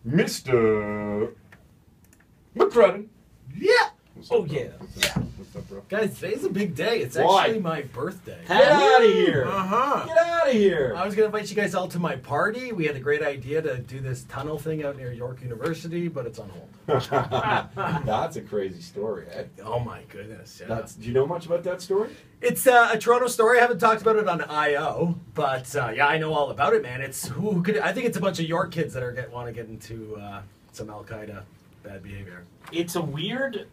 Mr. McCrudden. Yeah. Oh, yeah. What's up, bro? Guys, today's a big day. It's Why? actually my birthday. Get out of here. Uh-huh. Get out of here. I was going to invite you guys all to my party. We had a great idea to do this tunnel thing out near York University, but it's on hold. That's a crazy story, eh? Oh, my goodness. Yeah. Do you know much about that story? It's a Toronto story. I haven't talked about it on I.O., but yeah, I know all about it, man. It's who could. I think it's a bunch of York kids that want to get into some Al-Qaeda bad behavior. It's a weird,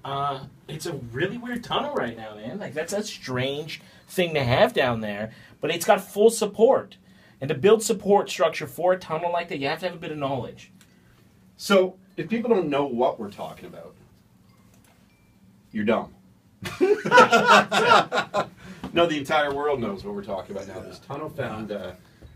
it's a really weird tunnel right now, man. Like, that's a strange thing to have down there, but it's got full support. And to build support structure for a tunnel like that, you have to have a bit of knowledge. So, if people don't know what we're talking about, you're dumb. No, the entire world knows what we're talking about now. This tunnel found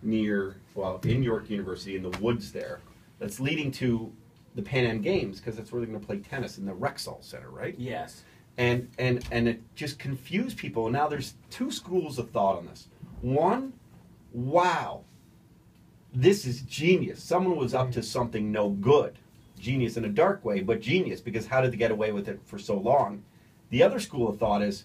in York University, in the woods there, that's leading to the Pan Am Games, because that's where they're going to play tennis in the Rexall Center, right? Yes. And it just confused people. And now there's two schools of thought on this. One, wow, this is genius. Someone was up to something no good. Genius in a dark way, but genius, because how did they get away with it for so long? The other school of thought is,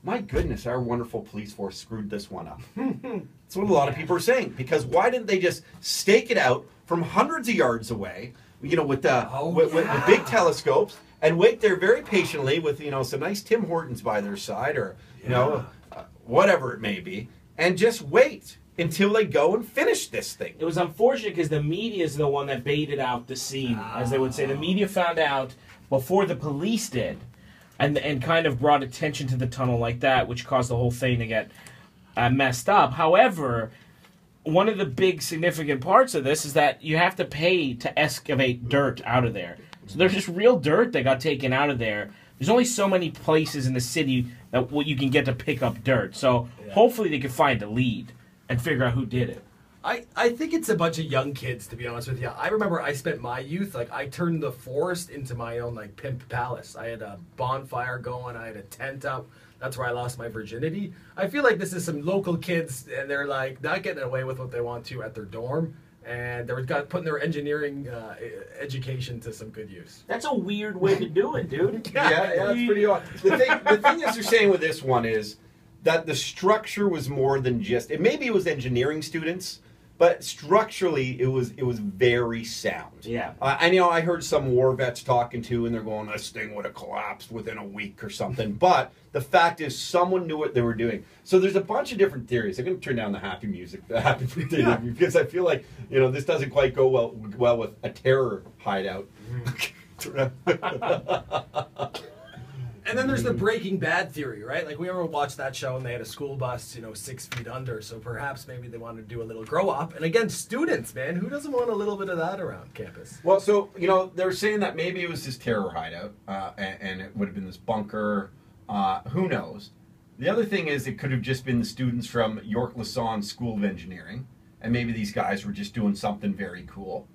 my goodness, our wonderful police force screwed this one up. That's what a lot of people are saying. Because why didn't they just stake it out from hundreds of yards away, you know, with the big telescopes, and wait there very patiently with, you know, some nice Tim Hortons by their side, or, you know, whatever it may be, and just wait until they go and finish this thing. It was unfortunate because the media is the one that baited out the scene, as they would say. The media found out before the police did, and kind of brought attention to the tunnel like that, which caused the whole thing to get messed up. However, one of the big significant parts of this is that you have to pay to excavate dirt out of there. So there's just real dirt that got taken out of there. There's only so many places in the city that you can get to pick up dirt. So hopefully they can find a lead and figure out who did it. I think it's a bunch of young kids, to be honest with you. I remember I spent my youth, like, I turned the forest into my own, like, pimp palace. I had a bonfire going. I had a tent up. That's where I lost my virginity. I feel like this is some local kids, and they're, like, not getting away with what they want to at their dorm. And they're putting their engineering education to some good use. That's a weird way to do it, dude. Yeah, that's pretty odd. The thing is, they're saying with this one is that the structure was more than just. Maybe it was engineering students, but structurally it was very sound. Yeah. And you know, I heard some war vets talking to, and they're going, "This thing would have collapsed within a week or something." But the fact is, someone knew what they were doing. So there's a bunch of different theories. I'm going to turn down the happy music, the happy birthday, because I feel like, you know, this doesn't quite go well with a terror hideout. And then there's the Breaking Bad theory, right? Like, we ever watched that show and they had a school bus, you know, 6 feet under. So perhaps maybe they wanted to do a little grow up. And again, students, man, who doesn't want a little bit of that around campus? Well, so, you know, they're saying that maybe it was this terror hideout, and it would have been this bunker. Who knows? The other thing is, it could have just been the students from York Lassonde School of Engineering, and maybe these guys were just doing something very cool.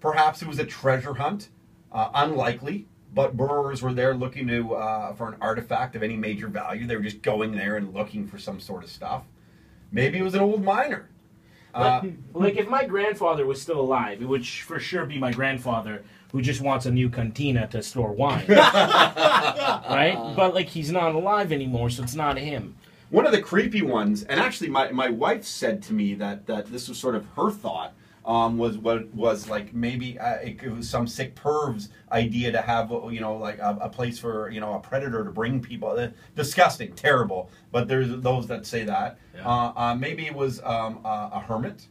Perhaps it was a treasure hunt. Unlikely. But burrowers were there looking for an artifact of any major value. They were just going there and looking for some sort of stuff. Maybe it was an old miner. Like, if my grandfather was still alive, it would for sure be my grandfather who just wants a new cantina to store wine. Right? But, like, he's not alive anymore, so it's not him. One of the creepy ones, and actually my wife said to me that this was sort of her thought, was like maybe it was some sick perv's idea to have, you know, like a place for, you know, a predator to bring people. Disgusting, terrible. But there's those that say that. Yeah. Maybe it was a hermit.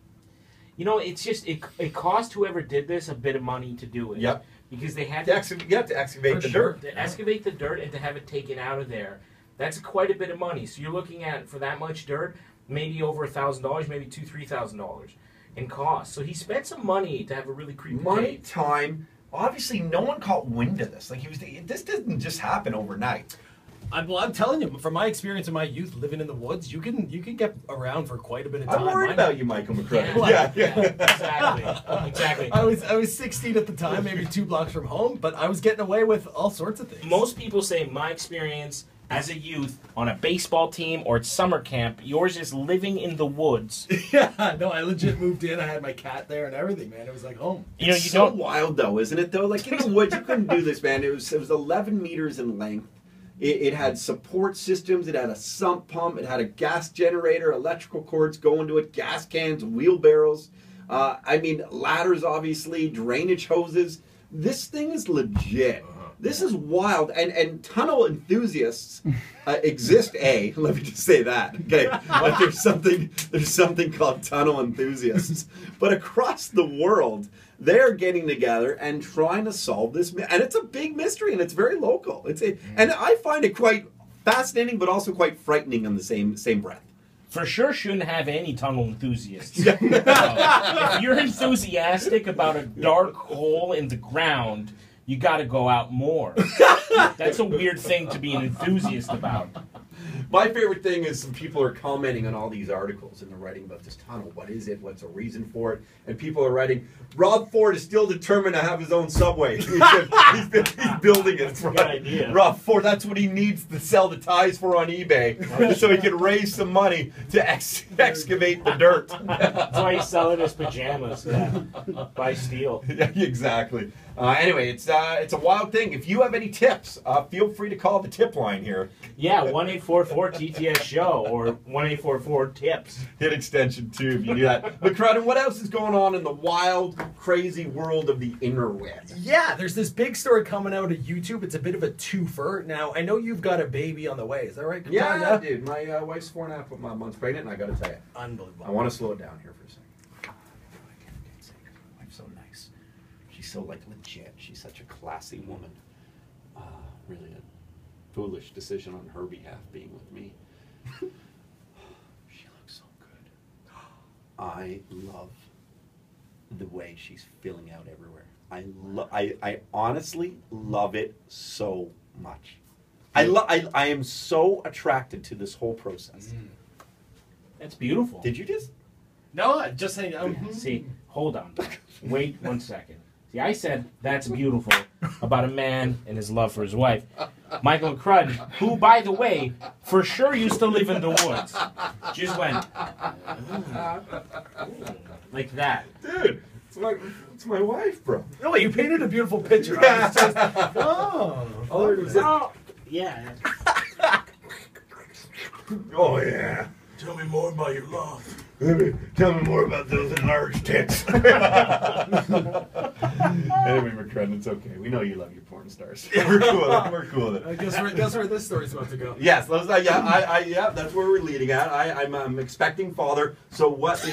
You know, it's just it cost whoever did this a bit of money to do it. Yep. Because they had to excavate the dirt. To excavate the dirt and to have it taken out of there. That's quite a bit of money. So you're looking at, for that much dirt, maybe over $1,000, maybe $2,000-$3,000 in cost. So he spent some money to have a really creepy cave. Time. Obviously, no one caught wind of this. Like, this didn't just happen overnight. I'm telling you, from my experience in my youth living in the woods, you can get around for quite a bit of time. I'm worried about you, Michael McCrudden. Yeah, exactly. I was 16 at the time, maybe 2 blocks from home, but I was getting away with all sorts of things. Most people say my experience as a youth on a baseball team or at summer camp. Yours is living in the woods. Yeah, no, I legit moved in. I had my cat there and everything, man. It was like home. You know, It's you so don't. wild though, isn't it? Though, like in the woods, you couldn't do this, man. It was 11 meters in length. It had support systems. It had a sump pump. It had a gas generator, electrical cords going to it, gas cans, wheelbarrows. I mean, ladders, obviously, drainage hoses. This thing is legit. This is wild, and tunnel enthusiasts exist. Let me just say that. Okay, but there's something called tunnel enthusiasts. But across the world, they're getting together and trying to solve this, and it's a big mystery, and it's very local. And I find it quite fascinating, but also quite frightening in the same breath. For sure shouldn't have any tunnel enthusiasts. If you're enthusiastic about a dark hole in the ground, you got to go out more. That's a weird thing to be an enthusiast about. My favorite thing is some people are commenting on all these articles and they're writing about this tunnel. What is it? What's the reason for it? And people are writing, Rob Ford is still determined to have his own subway. He's building it. That's a good idea. Rob Ford, that's what he needs to sell the ties for on eBay, so he can raise some money to excavate the dirt. That's why he's selling his pajamas. Yeah. Buy steel. Yeah, exactly. Anyway, it's a wild thing. If you have any tips, feel free to call the tip line here. Yeah, 1-844-TTS-SHOW or 1-844-TIPS. Hit extension 2 if you do that. McCrudden, what else is going on in the wild, crazy world of the interweb? Yeah, there's this big story coming out of YouTube. It's a bit of a twofer. Now, I know you've got a baby on the way. Is that right? Yeah, dude. My wife's 4.5 months pregnant, and I got to tell you, Unbelievable. I want to slow it down here for a second. I can't say it 'cause my wife's so nice. She's so legit. She's such a classy woman. Really a foolish decision on her behalf being with me. She looks so good. I love the way she's filling out everywhere. I honestly love it so much. I am so attracted to this whole process. That's beautiful. Did you just? No, I'm just saying. See, hold on. Wait 1 second. See, I said that's beautiful about a man and his love for his wife. Michael McCrudden, who, by the way, for sure used to live in the woods, just went like that. Dude, it's my wife, bro. No, you painted a beautiful picture. Oh, yeah. Oh, yeah. Tell me more about your love. Tell me more about those enlarged tits. Anyway, McCrudden, it's okay. We know you love your porn stars. We're cool with it. Guess where this story's about to go. Yes, that's where we're leading at. I'm expecting father. So what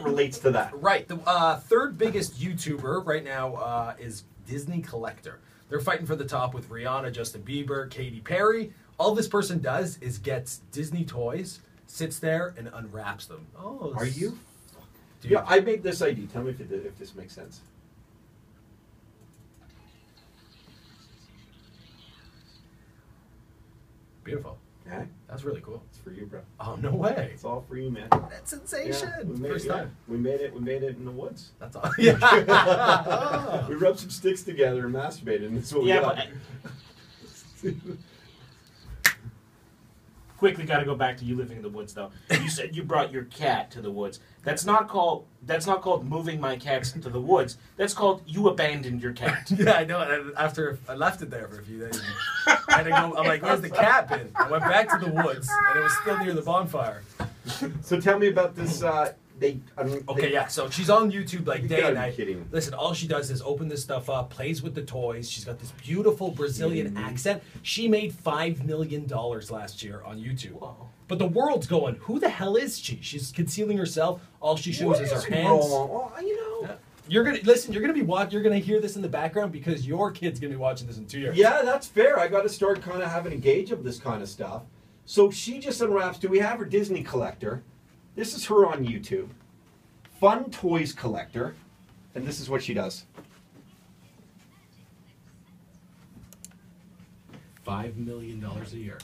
relates to that? Right. The third biggest YouTuber right now is Disney Collector. They're fighting for the top with Rihanna, Justin Bieber, Katy Perry. All this person does is gets Disney toys, sits there, and unwraps them. Oh, Are you? Dude. Yeah, I made this ID. Tell me if this makes sense. Beautiful. Yeah, That's really cool. it's for you, bro. Oh, no way. It's all for you, man. That's sensation. Yeah, First time. We made it in the woods. That's all. Yeah. We rubbed some sticks together and masturbated, and that's what we Yeah, got. but quickly got to go back to you living in the woods, though. You said you brought your cat to the woods. That's not called moving my cats to the woods. That's called you abandoned your cat. Yeah, I know. And after I left it there for a few days, I had to go. I'm like, "Where's the cat been?" I went back to the woods, and it was still near the bonfire. So tell me about this. Yeah. So she's on YouTube like You day gotta and be night. kidding me. Listen, all she does is open this stuff up, plays with the toys. She's got this beautiful Brazilian accent. She made $5 million last year on YouTube. Whoa. But the world's going, who the hell is she? She's concealing herself. All she shows What is her is hands. wrong? Well, Yeah. You're gonna listen. You're gonna hear this in the background because your kid's gonna be watching this in 2 years. Yeah, that's fair. I got to start kind of having a gauge of this kind of stuff. So she just unwraps. Do we have her Disney Collector? This is her on YouTube. Fun Toys Collector, and this is what she does. $5 million a year.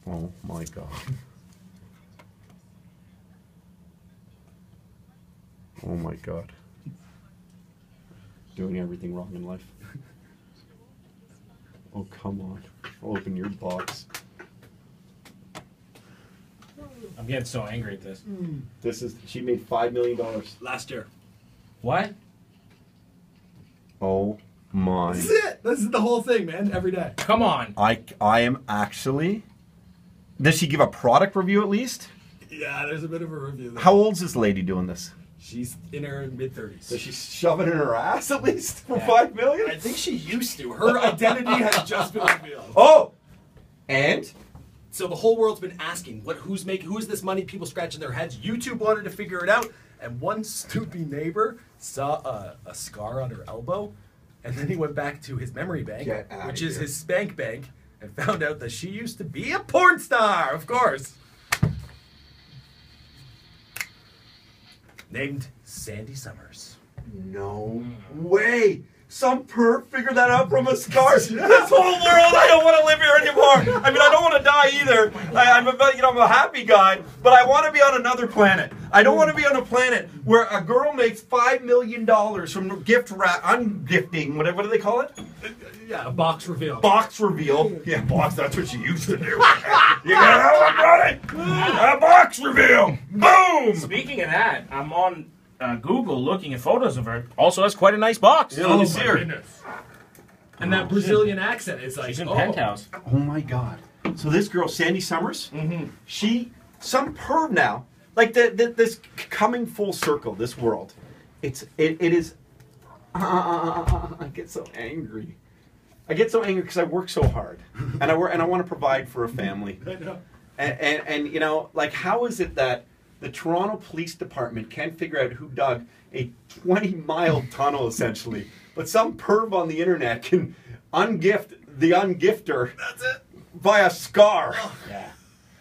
Oh my god. Oh my god. Doing everything wrong in life. Oh, come on. I'll open your box. I'm getting so angry at this. She made $5 million. Last year. What? Oh my. This is it. This is the whole thing, man. Every day. Come on. I am actually. Does she give a product review at least? Yeah, there's a bit of a review there. How old's this lady doing this? She's in her mid-30s. Does she shove it in her ass at least for Yeah. $5 million? I think she used to. Her identity has just been revealed. Oh! And? So the whole world's been asking, who's this money? People scratching their heads. YouTube wanted to figure it out, and one stoopy neighbor saw a scar on her elbow, and then he went back to his memory bank, which is his spank bank, and found out that she used to be a porn star, of course. Named Sandy Summers. No way! Some perp figured that out from a scar. This whole world, I don't want to live here anymore. I mean, I don't want to die either. I'm a happy guy, but I want to be on another planet. I don't want to be on a planet where a girl makes $5 million from ungifting, what do they call it? Yeah, a box reveal. Box reveal. Yeah, box, that's what she used to do. You got that one, Brody? A box reveal. Boom! Speaking of that, I'm on Google looking at photos of her. Also has quite a nice box. Yeah, let me see her. Goodness. And that Brazilian accent is like, She's in Penthouse. Oh my God. So this girl, Sandy Summers, some perv now, like this coming full circle, this world, it is, I get so angry. I get so angry because I work so hard, and I want to provide for a family. I know. And you know, like, how is it that the Toronto Police Department can't figure out who dug a 20-mile tunnel, essentially, but some perv on the internet can ungift the ungifter. That's it. By a scar. Yeah.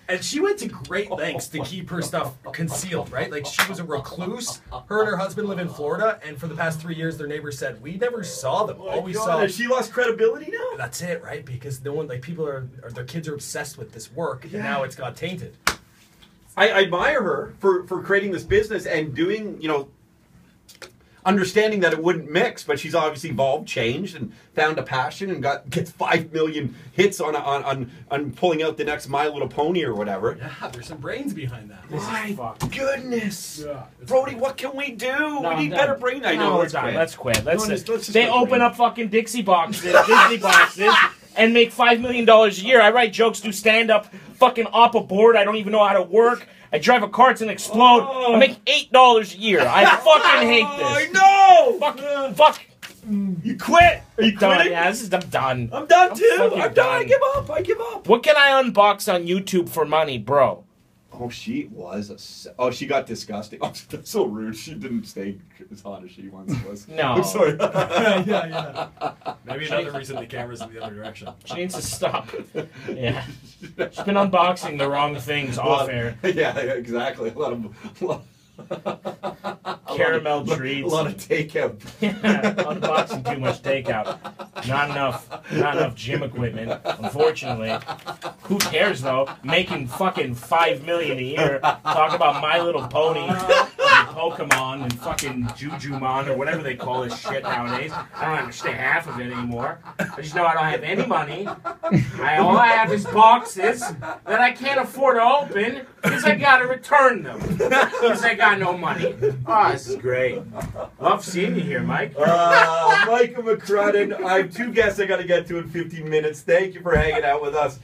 And she went to great lengths to keep her stuff concealed, right? Like, she was a recluse. Her and her husband live in Florida, and for the past 3 years, their neighbors said, we never saw them. All we saw... Has she lost credibility now? That's it, right? Because no one, like, people are their kids are obsessed with this work, and now it's got tainted. I admire her for creating this business and doing, you know, understanding that it wouldn't mix, but she's obviously evolved, changed, and found a passion, and gets 5 million hits on pulling out the next My Little Pony or whatever. Yeah, there's some brains behind that. My goodness, Yeah, Brody, what can we do? No, we need I'm better done. brain. I No, know. let's quit. Let's just They quit open brain. up fucking Dixie boxes, Disney boxes, and make $5 million a year. I write jokes, do stand up, fucking op a board. I don't even know how to work. I drive a car, it's gonna explode. I make $8 a year. I fucking hate this. I know. Fuck. You quit? Are you Done. quitting? Yeah, I'm done. I'm done too. fucking I'm done. I done. give up. I give up. What can I unbox on YouTube for money, bro? Oh, she was she got disgusting. Oh, that's so rude. She didn't stay as hot as she once was. No. I'm sorry. yeah. Maybe another reason the camera's in the other direction. She needs to stop. Yeah. She's been unboxing the wrong things off air. Yeah, exactly. A lot of Caramel treats. A lot of takeout. Yeah, unboxing too much takeout. Not enough gym equipment, unfortunately. Who cares though? Making fucking $5 million a year. Talk about My Little Pony and Pokemon and fucking Jujumon or whatever they call this shit nowadays. I don't understand half of it anymore. I just know I don't have any money. All I have is boxes that I can't afford to open because I gotta return them. Because I got no money. Oh, this is great. Love seeing you here, Mike. Michael McCrudden. I have 2 guests I got to get to in 15 minutes. Thank you for hanging out with us.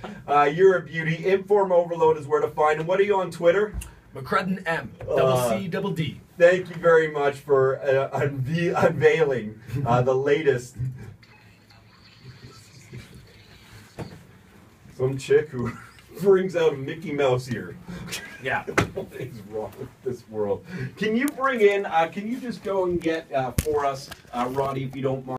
You're a beauty. Inform Overload is where to find. And what are you on Twitter? McCrudden M. Double C, double D. Thank you very much for unveiling the latest. Some chick who brings out a Mickey Mouse ear. Yeah. What is wrong with this world? Can you bring in, can you just go and get for us, Ronnie, if you don't mind?